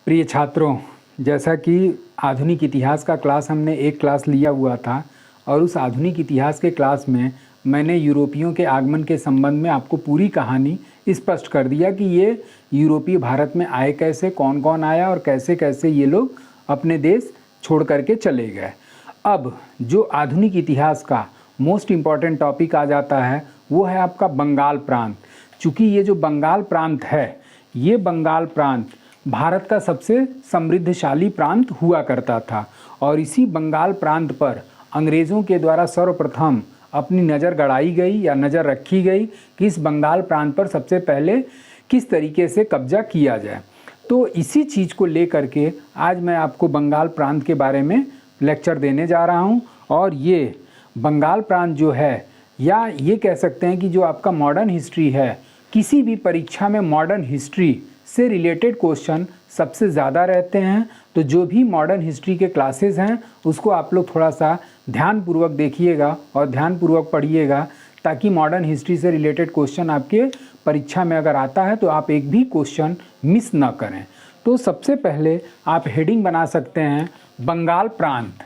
प्रिय छात्रों, जैसा कि आधुनिक इतिहास का क्लास हमने एक क्लास लिया हुआ था और उस आधुनिक इतिहास के क्लास में मैंने यूरोपियों के आगमन के संबंध में आपको पूरी कहानी स्पष्ट कर दिया कि ये यूरोपीय भारत में आए कैसे, कौन कौन आया और कैसे कैसे ये लोग अपने देश छोड़ करके चले गए। अब जो आधुनिक इतिहास का मोस्ट इम्पॉर्टेंट टॉपिक आ जाता है वो है आपका बंगाल प्रांत। चूँकि ये जो बंगाल प्रांत है, ये बंगाल प्रांत भारत का सबसे समृद्धशाली प्रांत हुआ करता था और इसी बंगाल प्रांत पर अंग्रेज़ों के द्वारा सर्वप्रथम अपनी नज़र गड़ाई गई या नज़र रखी गई कि इस बंगाल प्रांत पर सबसे पहले किस तरीके से कब्जा किया जाए। तो इसी चीज़ को लेकर के आज मैं आपको बंगाल प्रांत के बारे में लेक्चर देने जा रहा हूं। और ये बंगाल प्रांत जो है, या ये कह सकते हैं कि जो आपका मॉडर्न हिस्ट्री है, किसी भी परीक्षा में मॉडर्न हिस्ट्री से रिलेटेड क्वेश्चन सबसे ज़्यादा रहते हैं। तो जो भी मॉडर्न हिस्ट्री के क्लासेस हैं उसको आप लोग थोड़ा सा ध्यानपूर्वक देखिएगा और ध्यानपूर्वक पढ़िएगा, ताकि मॉडर्न हिस्ट्री से रिलेटेड क्वेश्चन आपके परीक्षा में अगर आता है तो आप एक भी क्वेश्चन मिस ना करें। तो सबसे पहले आप हेडिंग बना सकते हैं बंगाल प्रांत,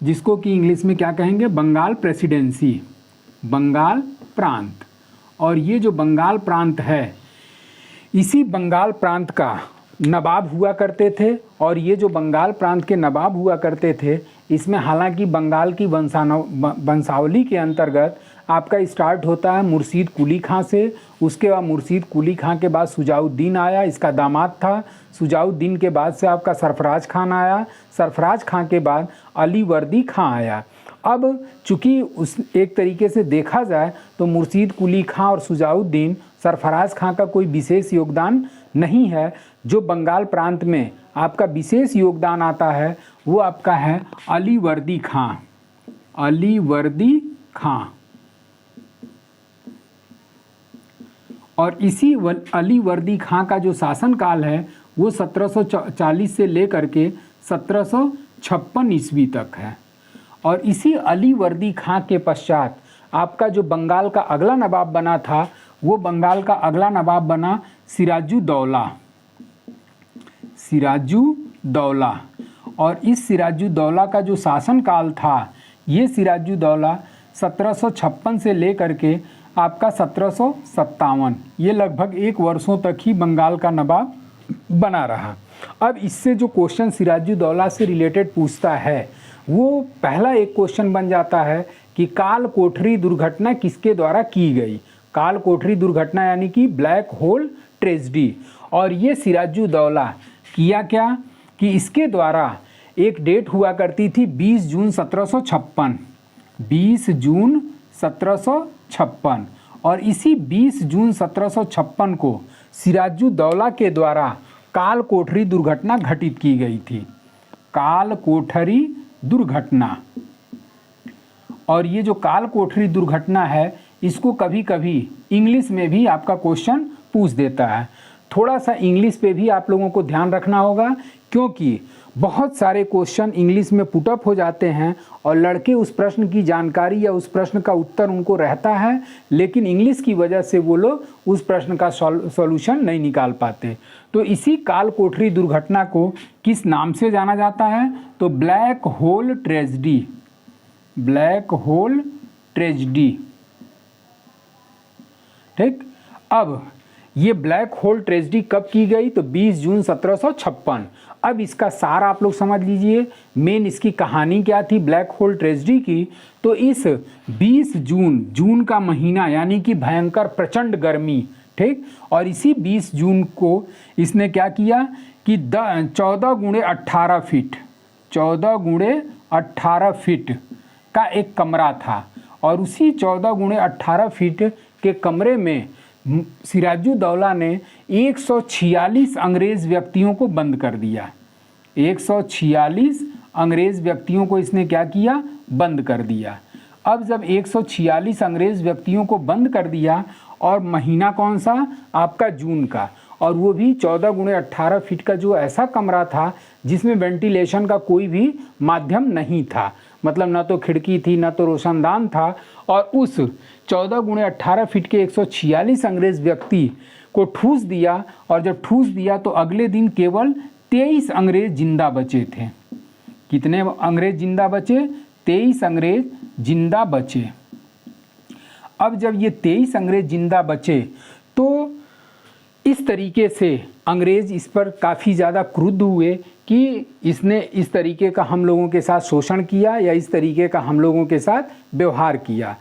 जिसको कि इंग्लिश में क्या कहेंगे, बंगाल प्रेसिडेंसी, बंगाल प्रांत। और ये जो बंगाल प्रांत है, इसी बंगाल प्रांत का नवाब हुआ करते थे। और ये जो बंगाल प्रांत के नवाब हुआ करते थे, इसमें हालांकि बंगाल की वंशावली के अंतर्गत आपका स्टार्ट होता है मुर्शीद कुली खां से। उसके बाद मुर्शीद कुली खां के बाद शुजाउद्दीन आया, इसका दामाद था। शुजाउद्दीन के बाद से आपका सरफराज खान आया, सरफराज खां के बाद अली वर्दी खां आया। अब चूँकि उस एक तरीके से देखा जाए तो मुर्शीद कुली खां और शुजाउद्दीन, सरफराज खां का कोई विशेष योगदान नहीं है। जो बंगाल प्रांत में आपका विशेष योगदान आता है वो आपका है अली वर्दी खां, अली वर्दी खां। और इसी अली वर्दी खां का जो शासनकाल है वो 1740 से लेकर के 1756 ईस्वी तक है। और इसी अली वर्दी खां के पश्चात आपका जो बंगाल का अगला नवाब बना था, वो बंगाल का अगला नवाब बना सिराजुद्दौला, सिराजुद्दौला। और इस सिराजुद्दौला का जो शासनकाल था, ये सिराजुद्दौला 1756 से लेकर के आपका 1757, ये लगभग 1 वर्षों तक ही बंगाल का नवाब बना रहा। अब इससे जो क्वेश्चन सिराजुद्दौला से रिलेटेड पूछता है, वो पहला एक क्वेश्चन बन जाता है कि काल कोठरी दुर्घटना किसके द्वारा की गई। काल कोठरी दुर्घटना यानी कि ब्लैक होल ट्रेजेडी। और ये सिराजुद्दौला किया क्या कि इसके द्वारा एक डेट हुआ करती थी 20 जून 1756, 20 जून 1756। और इसी 20 जून 1756 को सिराजुद्दौला के द्वारा काल कोठरी दुर्घटना घटित की गई थी, काल कोठरी दुर्घटना। और ये जो काल कोठरी दुर्घटना है, इसको कभी कभी इंग्लिश में भी आपका क्वेश्चन पूछ देता है। थोड़ा सा इंग्लिश पे भी आप लोगों को ध्यान रखना होगा, क्योंकि बहुत सारे क्वेश्चन इंग्लिश में पुटअप हो जाते हैं और लड़के उस प्रश्न की जानकारी या उस प्रश्न का उत्तर उनको रहता है, लेकिन इंग्लिश की वजह से वो लोग उस प्रश्न का सॉल्यूशन नहीं निकाल पाते। तो इसी काल कोठरी दुर्घटना को किस नाम से जाना जाता है, तो black hole tragedy, black hole tragedy. ठीक। अब ये ब्लैक होल ट्रेजेडी कब की गई, तो 20 जून 1756। अब इसका सार आप लोग समझ लीजिए, मेन इसकी कहानी क्या थी ब्लैक होल ट्रेजेडी की। तो इस 20 जून, जून का महीना यानी कि भयंकर प्रचंड गर्मी, ठीक। और इसी 20 जून को इसने क्या किया कि 14 गुणे 18 फीट, 14 गुणे 18 फीट का एक कमरा था। और उसी 14 गुणे 18 फीट के कमरे में सिराजुद्दौला ने 146 अंग्रेज़ व्यक्तियों को बंद कर दिया। 146 अंग्रेज़ व्यक्तियों को इसने क्या किया, बंद कर दिया। अब जब 146 अंग्रेज़ व्यक्तियों को बंद कर दिया, और महीना कौन सा, आपका जून का, और वो भी 14 गुणे 18 फीट का जो ऐसा कमरा था जिसमें वेंटिलेशन का कोई भी माध्यम नहीं था, मतलब ना तो खिड़की थी ना तो रोशनदान था। और उस 14 गुणे 18 फीट के 146 अंग्रेज़ व्यक्ति को ठूस दिया। और जब ठूस दिया तो अगले दिन केवल 23 अंग्रेज जिंदा बचे थे। कितने अंग्रेज जिंदा बचे? 23 अंग्रेज जिंदा बचे। अब जब ये 23 अंग्रेज जिंदा बचे तो इस तरीके से अंग्रेज इस पर काफ़ी ज़्यादा क्रुद्ध हुए कि इसने इस तरीके का हम लोगों के साथ शोषण किया या इस तरीके का हम लोगों के साथ व्यवहार किया।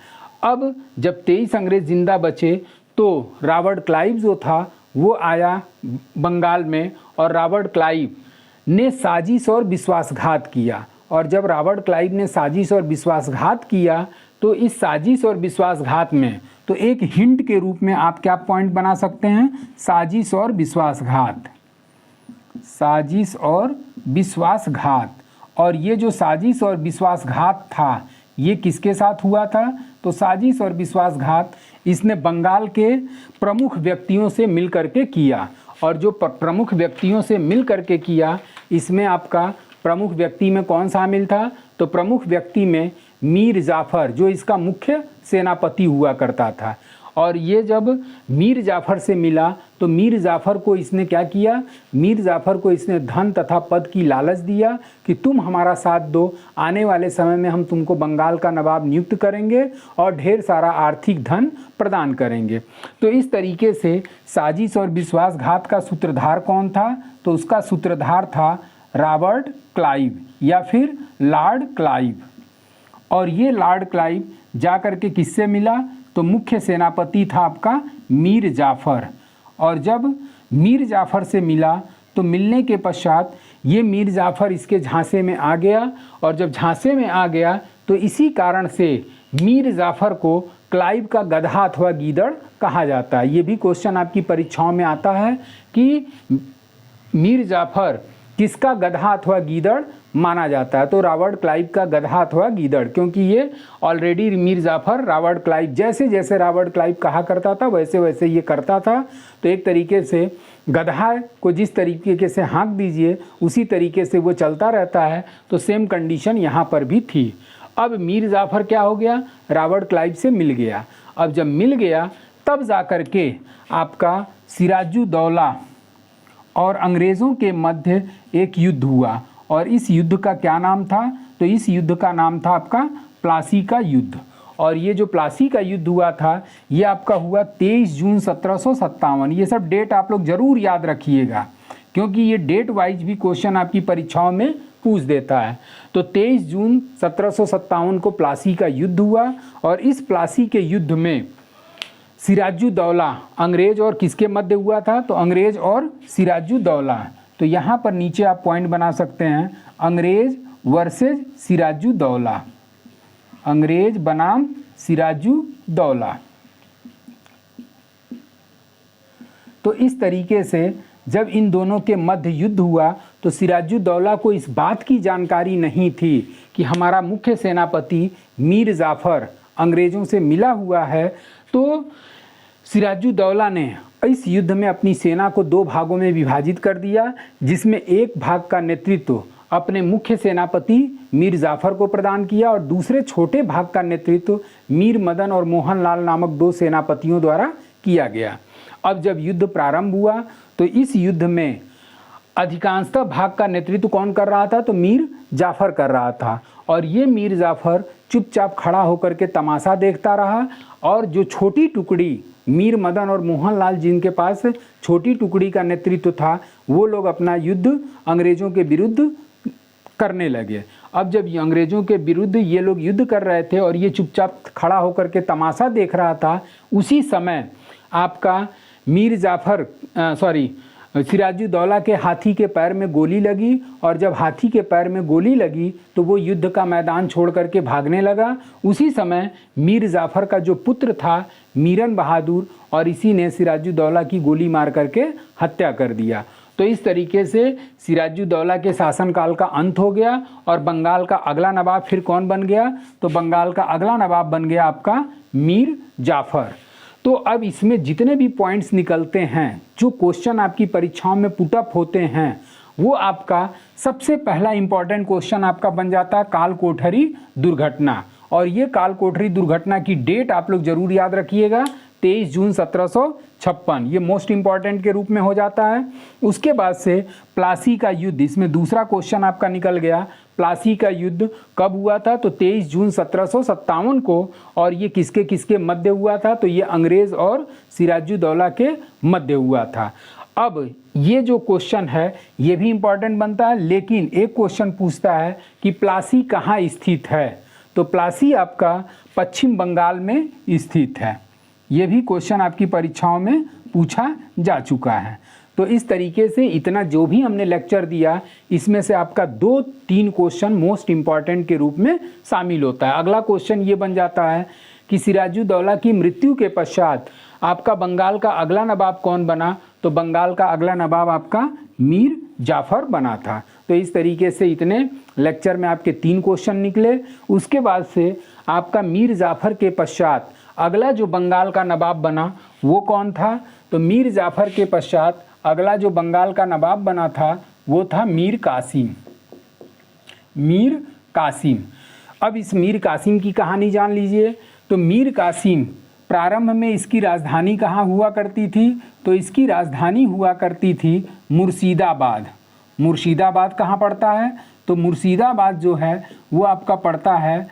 अब जब 23 अंग्रेज जिंदा बचे तो रॉबर्ट क्लाइव जो था वो आया बंगाल में, और रॉबर्ट क्लाइव ने साजिश और विश्वासघात किया। और जब रॉबर्ट क्लाइव ने साजिश और विश्वासघात किया तो इस साजिश और विश्वासघात में तो एक हिंट के रूप में आप क्या पॉइंट बना सकते हैं? साजिश और विश्वासघात, साजिश और विश्वासघात। और ये जो साजिश और विश्वासघात था ये किसके साथ हुआ था? तो साजिश और विश्वासघात इसने बंगाल के प्रमुख व्यक्तियों से मिल करके किया। और जो प्रमुख व्यक्तियों से मिल करके किया, इसमें आपका प्रमुख व्यक्ति में कौन शामिल था? तो प्रमुख व्यक्ति में मीर जाफ़र, जो इसका मुख्य सेनापति हुआ करता था। और ये जब मीर जाफ़र से मिला तो मीर जाफ़र को इसने क्या किया? मीर जाफ़र को इसने धन तथा पद की लालच दिया कि तुम हमारा साथ दो, आने वाले समय में हम तुमको बंगाल का नवाब नियुक्त करेंगे और ढेर सारा आर्थिक धन प्रदान करेंगे। तो इस तरीके से साजिश और विश्वासघात का सूत्रधार कौन था? तो उसका सूत्रधार था रॉबर्ट क्लाइव या फिर लॉर्ड क्लाइव। और ये लॉर्ड क्लाइव जा कर के किससे मिला? तो मुख्य सेनापति था आपका मीर जाफ़र। और जब मीर जाफ़र से मिला तो मिलने के पश्चात ये मीर जाफ़र इसके झांसे में आ गया। और जब झांसे में आ गया तो इसी कारण से मीर जाफ़र को क्लाइव का गधा अथवा गीदड़ कहा जाता है। ये भी क्वेश्चन आपकी परीक्षाओं में आता है कि मीर जाफ़र किसका गधा अथवा गीदड़ माना जाता है? तो रॉबर्ट क्लाइव का गधा अथवा गीदड़, क्योंकि ये already Mir Jafar Robert Clive, जैसे जैसे रॉबर्ट क्लाइव कहा करता था वैसे वैसे ये करता था। तो एक तरीके से गधा को जिस तरीके से हाँक दीजिए उसी तरीके से वो चलता रहता है। तो सेम कंडीशन यहाँ पर भी थी। अब मीर जाफ़र क्या हो गया? रॉबर्ट क्लाइव से मिल गया। अब जब मिल गया तब जा कर के आपका सिराजुद्दौला और अंग्रेज़ों के मध्य एक युद्ध हुआ। और इस युद्ध का क्या नाम था? तो इस युद्ध का नाम था आपका प्लासी का युद्ध। और ये जो प्लासी का युद्ध हुआ था ये आपका हुआ 23 जून 1757। ये सब डेट आप लोग ज़रूर याद रखिएगा क्योंकि ये डेट वाइज भी क्वेश्चन आपकी परीक्षाओं में पूछ देता है। तो 23 जून 1757 को प्लासी का युद्ध हुआ। और इस प्लासी के युद्ध में सिराजुद्दौला अंग्रेज और किसके मध्य हुआ था? तो अंग्रेज और सिराजुद्दौला। तो यहाँ पर नीचे आप पॉइंट बना सकते हैं अंग्रेज वर्सेज सिराजुद्दौला, अंग्रेज बनाम सिराजुद्दौला। तो इस तरीके से जब इन दोनों के मध्य युद्ध हुआ तो सिराजुद्दौला को इस बात की जानकारी नहीं थी कि हमारा मुख्य सेनापति मीर जाफ़र अंग्रेज़ों से मिला हुआ है। तो सिराजुद्दौला ने इस युद्ध में अपनी सेना को दो भागों में विभाजित कर दिया, जिसमें एक भाग का नेतृत्व अपने मुख्य सेनापति मीर जाफ़र को प्रदान किया और दूसरे छोटे भाग का नेतृत्व मीर मदन और मोहन लाल नामक दो सेनापतियों द्वारा किया गया। अब जब युद्ध प्रारंभ हुआ तो इस युद्ध में अधिकांशतः भाग का नेतृत्व कौन कर रहा था? तो मीर जाफ़र कर रहा था। और ये मीर जाफ़र चुपचाप खड़ा होकर के तमाशा देखता रहा। और जो छोटी टुकड़ी मीर मदन और मोहन लाल जिनके पास छोटी टुकड़ी का नेतृत्व था वो लोग अपना युद्ध अंग्रेज़ों के विरुद्ध करने लगे। अब जब अंग्रेज़ों के विरुद्ध ये लोग युद्ध कर रहे थे और ये चुपचाप खड़ा होकर के तमाशा देख रहा था, उसी समय आपका मीर जाफ़र सिराजुद्दौला के हाथी के पैर में गोली लगी। और जब हाथी के पैर में गोली लगी तो वो युद्ध का मैदान छोड़ करके भागने लगा। उसी समय मीर जाफ़र का जो पुत्र था मीरन बहादुर, और इसी ने सिराजुद्दौला की गोली मार करके हत्या कर दिया। तो इस तरीके से सिराजुद्दौला के शासनकाल का अंत हो गया। और बंगाल का अगला नवाब फिर कौन बन गया? तो बंगाल का अगला नवाब बन गया आपका मीर जाफ़र। तो अब इसमें जितने भी पॉइंट्स निकलते हैं, जो क्वेश्चन आपकी परीक्षाओं में पुटअप होते हैं, वो आपका सबसे पहला इंपॉर्टेंट क्वेश्चन आपका बन जाता है काल कोठरी दुर्घटना। और ये काल कोठरी दुर्घटना की डेट आप लोग जरूर याद रखिएगा 23 जून 1756, ये मोस्ट इंपॉर्टेंट के रूप में हो जाता है। उसके बाद से प्लासी का युद्ध, इसमें दूसरा क्वेश्चन आपका निकल गया। प्लासी का युद्ध कब हुआ था? तो 23 जून 1757 को। और ये किसके किसके मध्य हुआ था? तो ये अंग्रेज़ और सिराजुद्दौला के मध्य हुआ था। अब ये जो क्वेश्चन है ये भी इम्पॉर्टेंट बनता है, लेकिन एक क्वेश्चन पूछता है कि प्लासी कहाँ स्थित है? तो प्लासी आपका पश्चिम बंगाल में स्थित है। ये भी क्वेश्चन आपकी परीक्षाओं में पूछा जा चुका है। तो इस तरीके से इतना जो भी हमने लेक्चर दिया, इसमें से आपका 2-3 क्वेश्चन मोस्ट इम्पॉर्टेंट के रूप में शामिल होता है। अगला क्वेश्चन ये बन जाता है कि सिराजुद्दौला की मृत्यु के पश्चात आपका बंगाल का अगला नवाब कौन बना? तो बंगाल का अगला नवाब आपका मीर जाफ़र बना था। तो इस तरीके से इतने लेक्चर में आपके 3 क्वेश्चन निकले। उसके बाद से आपका मीर जाफ़र के पश्चात अगला जो बंगाल का नवाब बना वो कौन था? तो मीर जाफ़र के पश्चात अगला जो बंगाल का नवाब बना था वो था मीर कासिम। मीर कासिम। अब इस मीर कासिम की कहानी जान लीजिए। तो मीर कासिम प्रारंभ में इसकी राजधानी कहाँ हुआ करती थी? तो इसकी राजधानी हुआ करती थी मुर्शिदाबाद। मुर्शिदाबाद कहाँ पड़ता है? तो मुर्शिदाबाद जो है वो आपका पड़ता है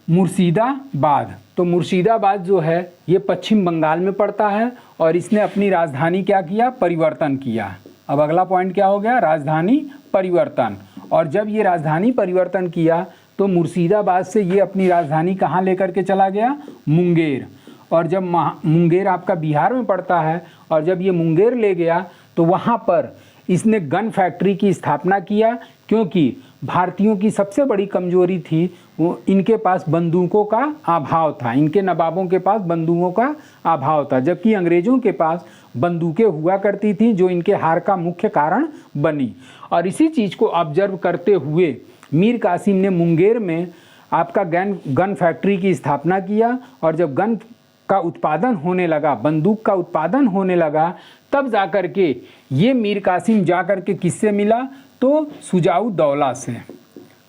मुर्शिदाबाद। तो मुर्शिदाबाद जो है ये पश्चिम बंगाल में पड़ता है और इसने अपनी राजधानी क्या किया? परिवर्तन किया। अब अगला पॉइंट क्या हो गया? राजधानी परिवर्तन। और जब ये राजधानी परिवर्तन किया तो मुर्शिदाबाद से ये अपनी राजधानी कहाँ लेकर के चला गया? मुंगेर। और जब मुंगेर आपका बिहार में पड़ता है, और जब ये मुंगेर ले गया तो वहाँ पर इसने गन फैक्ट्री की स्थापना किया, क्योंकि भारतीयों की सबसे बड़ी कमजोरी थी वो इनके पास बंदूकों का अभाव था। इनके नवाबों के पास बंदूकों का अभाव था, जबकि अंग्रेज़ों के पास बंदूकें हुआ करती थी, जो इनके हार का मुख्य कारण बनी। और इसी चीज़ को ऑब्जर्व करते हुए मीर कासिम ने मुंगेर में आपका गन फैक्ट्री की स्थापना किया। और जब गन का उत्पादन होने लगा, बंदूक का उत्पादन होने लगा, तब जाकर के ये मीर कासिम जाकर के किससे मिला? तो शुजाउद्दौला से।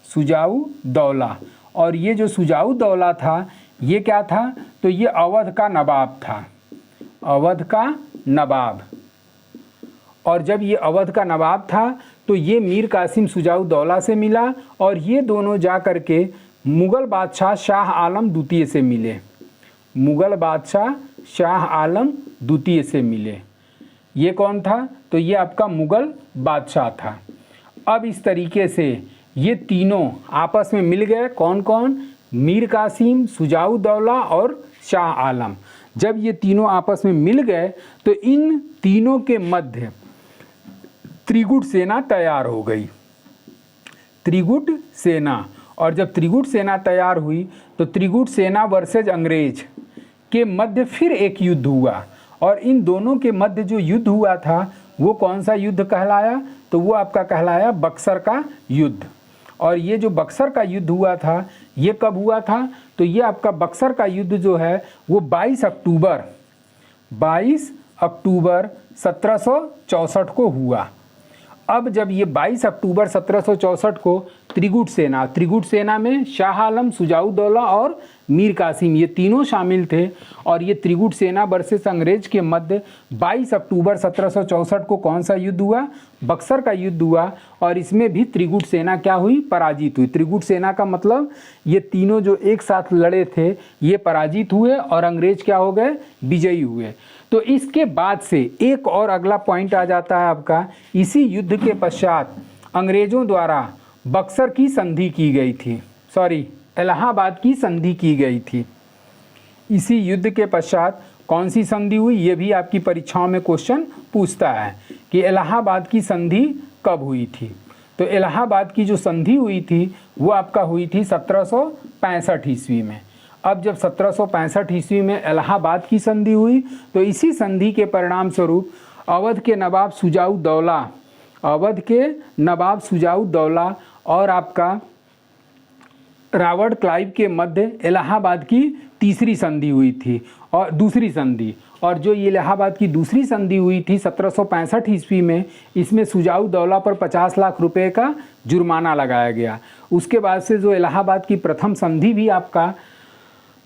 शुजाउद्दौला। और ये जो शुजाउद्दौला था ये क्या था? तो ये अवध का नवाब था। अवध का नवाब। और जब ये अवध का नवाब था तो ये मीर कासिम शुजाउद्दौला से मिला, और ये दोनों जा कर के मुग़ल बादशाह शाह आलम द्वितीय से मिले। मुग़ल बादशाह शाह आलम द्वितीय से मिले। ये कौन था? तो ये आपका मुग़ल बादशाह था। अब इस तरीके से ये तीनों आपस में मिल गए। कौन कौन? मीर कासिम, शुजाउद्दौला और शाह आलम। जब ये तीनों आपस में मिल गए तो इन तीनों के मध्य त्रिगुट सेना तैयार हो गई। त्रिगुट सेना। और जब त्रिगुट सेना तैयार हुई तो त्रिगुट सेना वर्सेज अंग्रेज के मध्य फिर एक युद्ध हुआ। और इन दोनों के मध्य जो युद्ध हुआ था वो कौन सा युद्ध कहलाया? तो वो आपका कहलाया बक्सर का युद्ध। और ये जो बक्सर का युद्ध हुआ था ये कब हुआ था? तो ये आपका बक्सर का युद्ध जो है वो 22 अक्टूबर 1764 को हुआ। अब जब ये 22 अक्टूबर 1764 को त्रिगुट सेना में शाह आलम, शुजाउद्दौला और मीर कासिम ये तीनों शामिल थे। और ये त्रिगुट सेना वर्सेस अंग्रेज के मध्य 22 अक्टूबर 1764 को कौन सा युद्ध हुआ? बक्सर का युद्ध हुआ। और इसमें भी त्रिगुट सेना क्या हुई? पराजित हुई। त्रिगुट सेना का मतलब ये तीनों जो एक साथ लड़े थे ये पराजित हुए और अंग्रेज क्या हो गए? विजयी हुए। तो इसके बाद से एक और अगला पॉइंट आ जाता है आपका, इसी युद्ध के पश्चात अंग्रेज़ों द्वारा बक्सर की संधि की गई थी, इलाहाबाद की संधि की गई थी। इसी युद्ध के पश्चात कौन सी संधि हुई? ये भी आपकी परीक्षाओं में क्वेश्चन पूछता है कि इलाहाबाद की संधि कब हुई थी। तो इलाहाबाद की जो संधि हुई थी वो आपका हुई थी 1765 ईस्वी में। अब जब 1765 ईस्वी में इलाहाबाद की संधि हुई तो इसी संधि के परिणाम स्वरूप अवध के नवाब शुजाउद्दौला और आपका रॉबर्ट क्लाइव के मध्य इलाहाबाद की तीसरी संधि हुई थी और दूसरी संधि। और जो ये इलाहाबाद की दूसरी संधि हुई थी 1765 ईस्वी में, इसमें शुजाउद्दौला पर 50 लाख रुपए का जुर्माना लगाया गया। उसके बाद से जो इलाहाबाद की प्रथम संधि भी आपका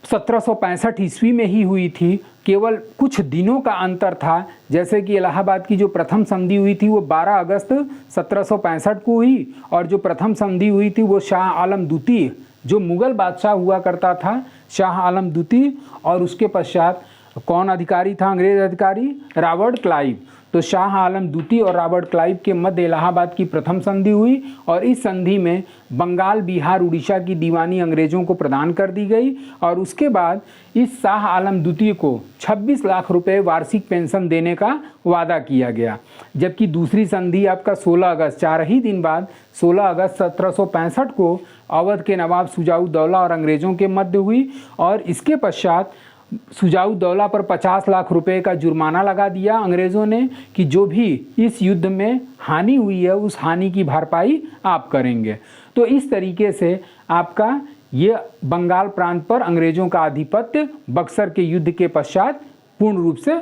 1765 ईस्वी में ही हुई थी, केवल कुछ दिनों का अंतर था। जैसे कि इलाहाबाद की जो प्रथम संधि हुई थी वो 12 अगस्त 1765 को हुई, और जो प्रथम संधि हुई थी वो शाह आलम द्वितीय, जो मुगल बादशाह हुआ करता था, शाह आलम द्वितीय, और उसके पश्चात कौन अधिकारी था, अंग्रेज अधिकारी, रॉबर्ट क्लाइव। तो शाह आलम द्वितीय और रॉबर्ट क्लाइव के मध्य इलाहाबाद की प्रथम संधि हुई, और इस संधि में बंगाल, बिहार, उड़ीसा की दीवानी अंग्रेजों को प्रदान कर दी गई, और उसके बाद इस शाह आलम द्वितीय को 26 लाख रुपए वार्षिक पेंशन देने का वादा किया गया। जबकि दूसरी संधि आपका 16 अगस्त, 4 ही दिन बाद 16 अगस्त 1765 को अवध के नवाब शुजाउद्दौला और अंग्रेजों के मध्य हुई, और इसके पश्चात शुजाउद्दौला पर 50 लाख रुपए का जुर्माना लगा दिया अंग्रेज़ों ने कि जो भी इस युद्ध में हानि हुई है उस हानि की भरपाई आप करेंगे। तो इस तरीके से आपका ये बंगाल प्रांत पर अंग्रेज़ों का आधिपत्य बक्सर के युद्ध के पश्चात पूर्ण रूप से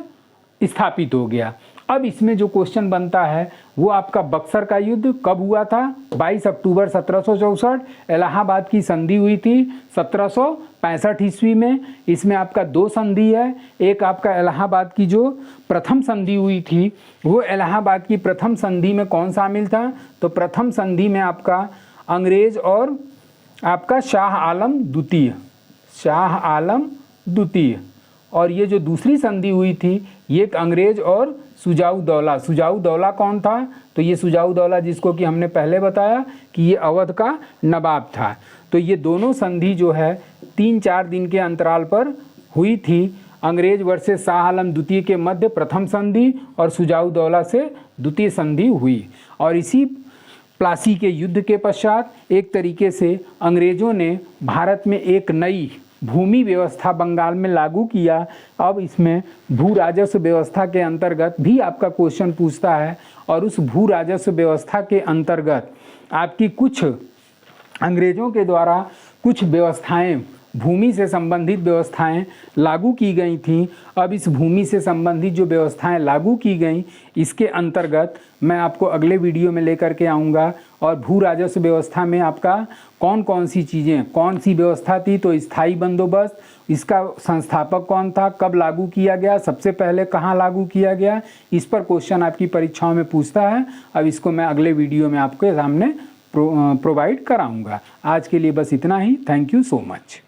स्थापित हो गया। अब इसमें जो क्वेश्चन बनता है वो आपका बक्सर का युद्ध कब हुआ था? 22 अक्टूबर 1764। इलाहाबाद की संधि हुई थी 1765 ईस्वी में। इसमें आपका दो संधि है, एक आपका इलाहाबाद की जो प्रथम संधि हुई थी वो इलाहाबाद की प्रथम संधि में कौन शामिल था? तो प्रथम संधि में आपका अंग्रेज और आपका शाह आलम द्वितीय, शाह आलम द्वितीय, और ये जो दूसरी संधि हुई थी ये एक अंग्रेज और शुजाउद्दौला। शुजाउद्दौला कौन था? तो ये शुजाउद्दौला जिसको कि हमने पहले बताया कि ये अवध का नवाब था। तो ये दोनों संधि जो है 3-4 दिन के अंतराल पर हुई थी। अंग्रेज वर्सेस शाह आलम द्वितीय के मध्य प्रथम संधि और शुजाउद्दौला से द्वितीय संधि हुई। और इसी प्लासी के युद्ध के पश्चात एक तरीके से अंग्रेज़ों ने भारत में एक नई भूमि व्यवस्था बंगाल में लागू किया। अब इसमें भू राजस्व व्यवस्था के अंतर्गत भी आपका क्वेश्चन पूछता है, और उस भू राजस्व व्यवस्था के अंतर्गत आपकी कुछ अंग्रेज़ों के द्वारा कुछ व्यवस्थाएं, भूमि से संबंधित व्यवस्थाएं लागू की गई थीं। अब इस भूमि से संबंधित जो व्यवस्थाएं लागू की गई इसके अंतर्गत मैं आपको अगले वीडियो में लेकर के आऊँगा। और भू राजस्व व्यवस्था में आपका कौन कौन सी चीज़ें, कौन सी व्यवस्था थी? तो स्थायी बंदोबस्त, इसका संस्थापक कौन था, कब लागू किया गया, सबसे पहले कहाँ लागू किया गया, इस पर क्वेश्चन आपकी परीक्षाओं में पूछता है। अब इसको मैं अगले वीडियो में आपके सामने प्रोवाइड कराऊँगा। आज के लिए बस इतना ही। Thank you so much.